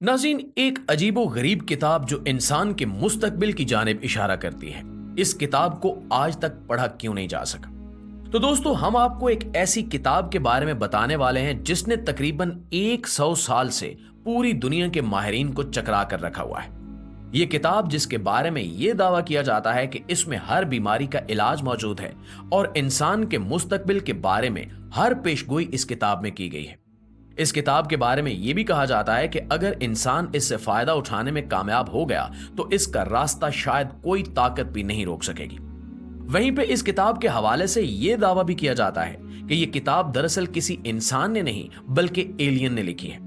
नाज़रीन, एक अजीबो गरीब किताब जो इंसान के मुस्तकबिल की जानिब इशारा करती है, इस किताब को आज तक पढ़ा क्यों नहीं जा सका। तो दोस्तों, हम आपको एक ऐसी किताब के बारे में बताने वाले हैं जिसने तकरीबन 100 साल से पूरी दुनिया के माहिरीन को चकरा कर रखा हुआ है। ये किताब जिसके बारे में ये दावा किया जाता है कि इसमें हर बीमारी का इलाज मौजूद है और इंसान के मुस्तकबिल के बारे में हर पेशगोई इस किताब में की गई है। इस किताब के बारे में यह भी कहा जाता है कि अगर इंसान इससे फायदा उठाने में कामयाब हो गया तो इसका रास्ता शायद कोई ताकत भी नहीं रोक सकेगी। वहीं पे इस किताब के हवाले से यह दावा भी किया जाता है कि यह किताब दरअसल किसी इंसान ने नहीं बल्कि एलियन ने लिखी है।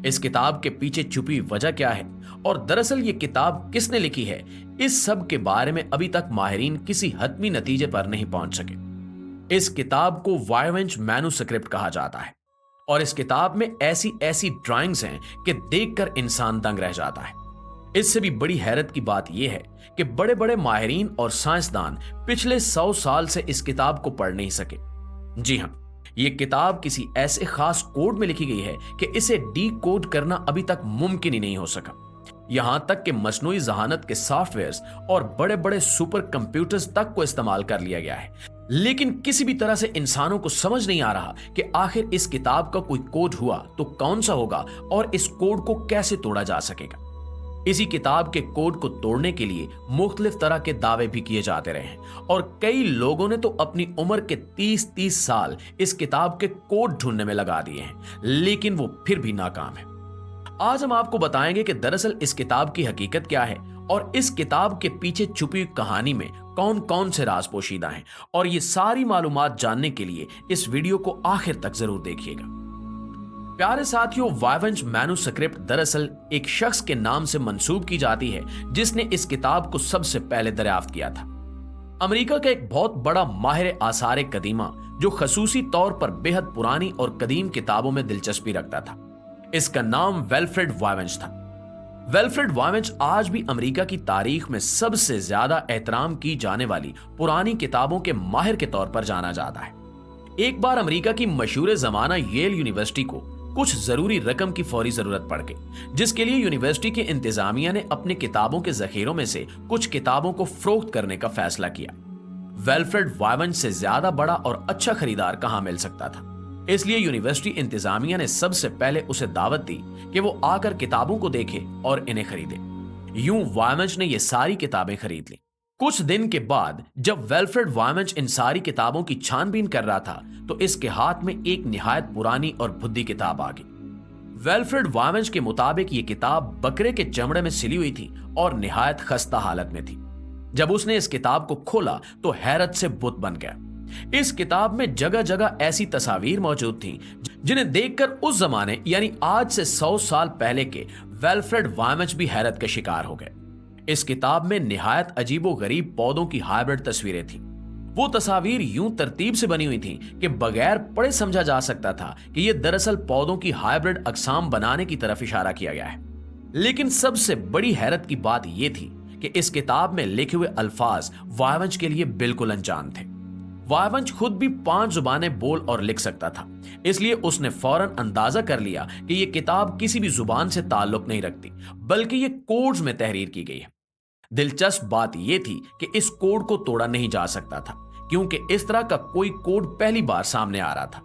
इस किताब के पीछे छुपी वजह क्या है और दरअसल ये किताब किसने लिखी है, इस सब के बारे में अभी तक माहिरीन किसी हतमी नतीजे पर नहीं पहुंच सके। इस किताब को वायवेंच मैन्युस्क्रिप्ट कहा जाता है और इस किताब में ऐसी ऐसी ड्राइंग्स हैं कि देखकर इंसान दंग रह जाता है। इससे भी बड़ी हैरत की बात यह है कि बड़े बड़े माहिरीन और साइंसदान पिछले 100 साल से इस किताब को पढ़ नहीं सके। जी हां, ये किताब किसी ऐसे खास कोड में लिखी गई है कि इसे डी कोड करना अभी तक मुमकिन ही नहीं हो सका। यहां तक कि मसनूई जहानत के सॉफ्टवेयर्स और बड़े बड़े सुपर कंप्यूटर्स तक को इस्तेमाल कर लिया गया है, लेकिन किसी भी तरह से इंसानों को समझ नहीं आ रहा कि आखिर इस किताब का कोई कोड हुआ तो कौन सा होगा और इस कोड को कैसे तोड़ा जा सकेगा। इसी किताब के कोड को तोड़ने के लिए मुख्तलिफ तरह के दावे भी किए जाते रहे हैं और कई लोगों ने तो अपनी उम्र के 30-30 साल इस किताब के कोड ढूंढने में लगा दिए हैं, लेकिन वो फिर भी नाकाम है। आज हम आपको बताएंगे कि दरअसल इस किताब की हकीकत क्या है और इस किताब के पीछे छुपी हुई कहानी में कौन कौन से राज पोशीदा हैं, और ये सारी मालूमात जानने के लिए इस वीडियो को आखिर तक जरूर देखिएगा। प्यारे साथियों, वायवेंच मैन्युस्क्रिप्ट दरअसल एक शख्स के नाम से मंसूब की जाती है जिसने इस किताब को सबसे पहले दरियाफ्त किया था। अमेरिका का एक बहुत बड़ा माहिर आसार कदीमा जो खसूसी तौर पर बेहद पुरानी और कदीम किताबों में दिलचस्पी रखता था। इसका नाम वेल्फ्रेड वायवेंच था। वेल्फ्रेड वायवेंच आज भी अमेरिका की तारीख में सबसे ज्यादा एहतराम की जाने वाली पुरानी किताबों के माहिर के तौर पर जाना जाता है। एक बार अमेरिका की मशहूर जमाना येल यूनिवर्सिटी को कुछ जरूरी रकम की फौरी जरूरत पड़ गई, जिसके लिए यूनिवर्सिटी के इंतजामिया ने अपने किताबों के जखीरों में से कुछ किताबों को फरोख्त करने का फैसला किया। वेल्फ्रेड वायवेंच से ज्यादा बड़ा और अच्छा खरीदार कहां मिल सकता था, इसलिए यूनिवर्सिटी इंतजामिया ने सबसे पहले उसे दावत दी कि वो आकर किताबों को देखे और इन्हें खरीदे। यूं वायवेंच ने ये सारी किताबें खरीद ली। कुछ दिन के बाद जब वेल्फ्रेड वायवेंच इन सारी किताबों की छानबीन कर रहा था तो इसके हाथ में एक निहायत पुरानी और भुद्दी किताब आ गई। वेल्फ्रेड वायवेंच के मुताबिक ये किताब बकरे के चमड़े में सिली हुई थी और निहायत खस्ता हालत में थी। जब उसने इस किताब को खोला तो हैरत से बुत बन गया। इस किताब में जगह जगह ऐसी तस्वीर मौजूद थी जिन्हें देखकर उस जमाने यानी आज से 100 साल पहले के वेल्फ्रेड वायवेंच भी हैरत का शिकार हो गए। इस किताब में निहायत अजीबो गरीब पौधों की हाइब्रिड तस्वीरें थीं। वो तस्वीर यूं तरतीब से बनी हुई थीं कि बगैर पढ़े समझा जा सकता था कि ये दरअसल पौधों की हाइब्रिड अकसाम बनाने की तरफ इशारा किया गया है। लेकिन सबसे बड़ी हैरत की बात यह थी कि इस किताब में लिखे हुए अल्फाज वायवेंच के लिए बिल्कुल अनजान थे। वायवेंच खुद भी 5 जुबानें बोल और लिख सकता था, इसलिए उसने फौरन अंदाजा कर लिया कि यह किताब किसी भी जुबान से ताल्लुक नहीं रखती बल्कि ये कोड्स में तहरीर की गई है। दिलचस्प बात यह थी कि इस कोड को तोड़ा नहीं जा सकता था क्योंकि इस तरह का कोई कोड पहली बार सामने आ रहा था।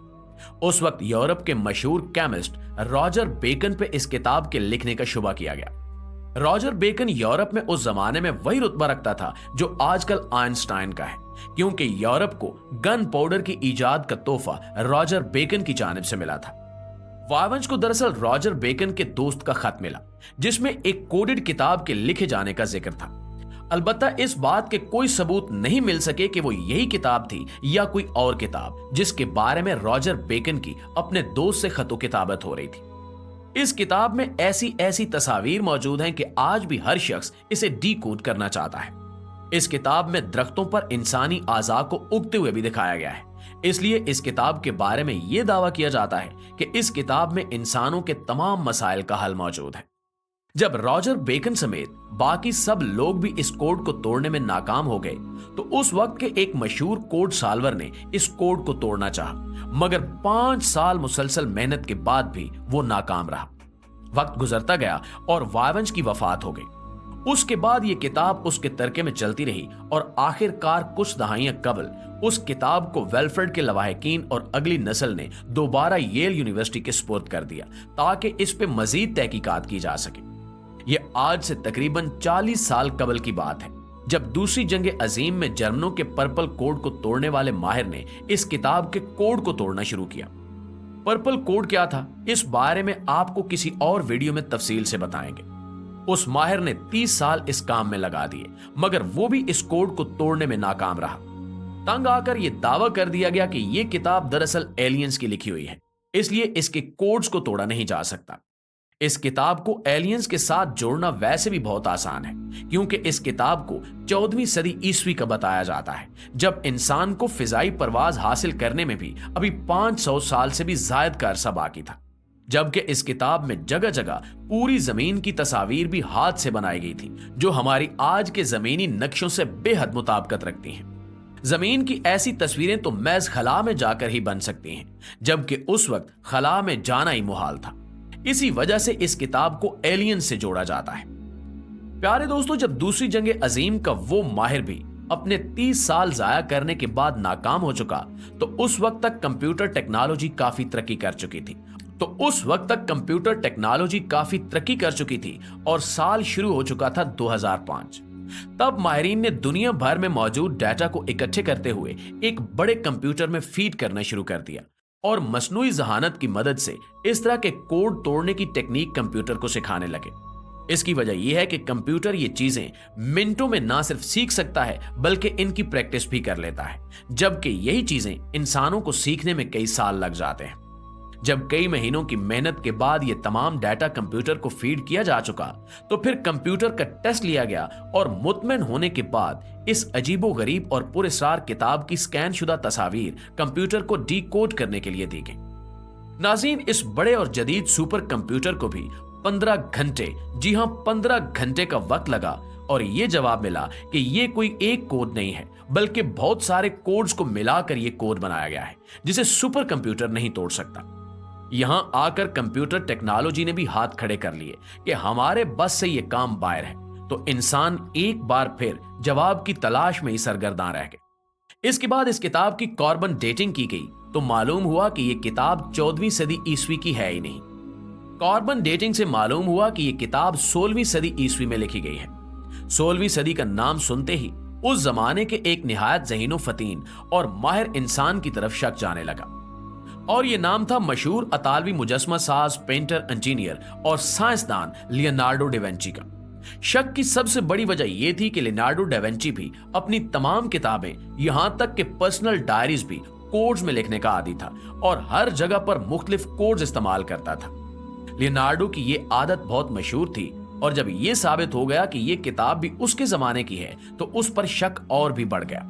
उस वक्त यूरोप के मशहूर केमिस्ट रॉजर बेकन पे इस किताब के लिखने का शुबा किया गया। रॉजर बेकन यूरोप में उस जमाने में वही रुतबा रखता था जो आजकल आइंस्टाइन का है, क्योंकि यूरोप को गन पाउडर की इजाद का तोहफा रॉजर बेकन की जानिब से मिला था। वायवेंच को दरअसल रॉजर बेकन के दोस्त का खत मिला जिसमें एक कोडेड किताब के लिखे जाने का जिक्र था। अलबत्ता इस बात के कोई सबूत नहीं मिल सके कि वो यही किताब थी या कोई और किताब जिसके बारे में रॉजर बेकन की अपने दोस्त से खतो किताबत हो रही थी। इस किताब में ऐसी ऐसी तस्वीर मौजूद हैं कि आज भी हर शख्स इसे डीकोड करना चाहता है। इस किताब में दरख्तों पर इंसानी आज़ा को उगते हुए भी दिखाया गया है, इसलिए इस किताब के बारे में यह दावा किया जाता है कि इस किताब में इंसानों के तमाम मसाइल का हल मौजूद है। जब रॉजर बेकन समेत बाकी सब लोग भी इस कोड को तोड़ने में नाकाम हो गए तो उस वक्त के एक मशहूर कोड सॉल्वर ने इस कोड को तोड़ना चाहा, मगर 5 साल मुसलसल मेहनत के बाद भी वो नाकाम रहा। वक्त गुजरता गया और वायवंश की वफात हो गई। उसके बाद ये किताब उसके तरके में चलती रही और आखिरकार कुछ दहाइयां कबल उस किताब को वेलफ्रेड के लवाहिकीन और अगली नस्ल ने दोबारा येल यूनिवर्सिटी के सुपुर्द कर दिया ताकि इस पे मजीद तहकीकात की जा सके। ये आज से तकरीबन 40 साल कबल की बात है, जब दूसरी जंग अजीम में जर्मनों के पर्पल कोड को तोड़ने वाले माहिर ने इस किताब के कोड को तोड़ना शुरू किया। पर्पल कोड क्या था, इस बारे में आपको किसी और वीडियो में तफसील से बताएंगे। उस माहिर ने 30 साल इस काम में लगा दिए, मगर वो भी इस कोड को तोड़ने में नाकाम रहा। तंग आकर यह दावा कर दिया गया कि यह किताब दरअसल एलियंस की लिखी हुई है, इसलिए इसके कोड्स को तोड़ा नहीं जा सकता। इस किताब को एलियंस के साथ जोड़ना वैसे भी बहुत आसान है, क्योंकि इस किताब को 14वीं सदी ईस्वी का बताया जाता है, जब इंसान को फिजाई परवाज हासिल करने में भी अभी 500 साल से भी ज्यादा का अरसा बाकी था। जबकि इस किताब में जगह जगह पूरी जमीन की तस्वीर भी हाथ से बनाई गई थी, जो हमारी आज के जमीनी नक्शों से बेहद मुताबिकत रखती हैं। जमीन की ऐसी तस्वीरें तो महज खला में जाकर ही बन सकती हैं, जबकि उस वक्त खला में जाना ही मुहाल था। इसी वजह से इस किताब को एलियन से जोड़ा जाता है। प्यारे दोस्तों, जब दूसरी जंग अजीम का वो माहिर भी अपने 30 साल जाया करने के बाद नाकाम हो चुका, तो उस वक्त तक कंप्यूटर टेक्नोलॉजी काफी तरक्की कर चुकी थी और साल शुरू हो चुका था 2005। तब माहिरीन ने दुनिया भर में मौजूद डाटा को इकट्ठे करते हुए एक बड़े कंप्यूटर में फीड करना शुरू कर दिया और मसनूई जहानत की मदद से इस तरह के कोड तोड़ने की टेक्निक कंप्यूटर को सिखाने लगे। इसकी वजह यह है कि कंप्यूटर ये चीजें मिनटों में ना सिर्फ सीख सकता है, बल्कि इनकी प्रैक्टिस भी कर लेता है, जबकि यही चीजें इंसानों को सीखने में कई साल लग जाते हैं। जब कई महीनों की मेहनत के बाद ये तमाम डाटा कंप्यूटर को फीड किया जा चुका, तो फिर कंप्यूटर का टेस्ट लिया गया और मुतमईन होने के बाद इस अजीबोगरीब और पुरअसरार किताब की स्कैन शुदा तस्वीर कंप्यूटर को डीकोड करने के लिए दी गई। नाज़रीन, इस बड़े और जदीद सुपर कंप्यूटर को भी 15 घंटे, जी हां 15 घंटे का वक्त लगा और यह जवाब मिला कि यह कोई एक कोड नहीं है, बल्कि बहुत सारे कोड्स को मिलाकर यह कोड बनाया गया है, जिसे सुपर कंप्यूटर नहीं तोड़ सकता। यहां आकर कंप्यूटर टेक्नोलॉजी ने भी हाथ खड़े कर लिए कि हमारे बस से यह काम बाहर है, तो इंसान एक बार फिर जवाब की तलाश में ही सरगर्दान रह गए। इसके बाद इस किताब की कार्बन डेटिंग की गई, तो मालूम हुआ कि यह किताब 14वीं सदी ईस्वी की है ही नहीं। कार्बन डेटिंग से मालूम हुआ कि यह किताब 16वीं सदी ईस्वी में लिखी गई है। 16वीं सदी का नाम सुनते ही उस जमाने के एक निहायत ज़हीनो फतीन और माहिर इंसान की तरफ शक जाने लगा, और यह नाम था मशहूर अतालवी मुजस्मा साज, पेंटर, इंजीनियर और साइंसदान लियोनार्डो डा विंची का। शक की सबसे बड़ी वजह यह थी कि लियोनार्डो डा विंची भी अपनी तमाम किताबें, यहां तक कि पर्सनल डायरीज भी कोड्स में लिखने का आदी था और हर जगह पर मुख्तलिफ कोड्स इस्तेमाल करता था। लियोनार्डो की यह आदत बहुत मशहूर थी, और जब यह साबित हो गया कि यह किताब भी उसके जमाने की है, तो उस पर शक और भी बढ़ गया।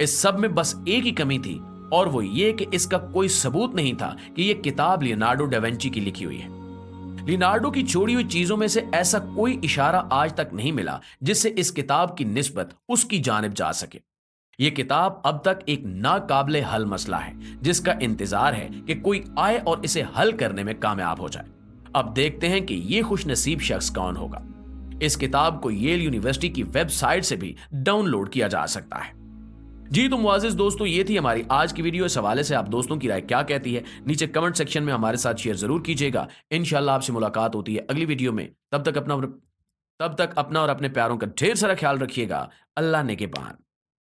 इस सब में बस एक ही कमी थी, और वो ये कि इसका कोई सबूत नहीं था कि यह किताब लियोनार्डो डा विंची की लिखी हुई है। लियोनार्डो की छोड़ी हुई चीजों में से ऐसा कोई इशारा आज तक नहीं मिला जिससे इस किताब की निस्बत उसकी जानिब जा सके। यह किताब अब तक एक नाकाबिले हल मसला है, जिसका इंतजार है कि कोई आए और इसे हल करने में कामयाब हो जाए। अब देखते हैं कि यह खुशनसीब शख्स कौन होगा। इस किताब को येल यूनिवर्सिटी की वेबसाइट से भी डाउनलोड किया जा सकता है। जी तो मुआजिज दोस्तों, ये थी हमारी आज की वीडियो। इस हवाले से आप दोस्तों की राय क्या कहती है, नीचे कमेंट सेक्शन में हमारे साथ शेयर जरूर कीजिएगा। इंशाल्लाह आपसे मुलाकात होती है अगली वीडियो में। तब तक अपना और अपने प्यारों का ढेर सारा ख्याल रखिएगा। अल्लाह ने के पान।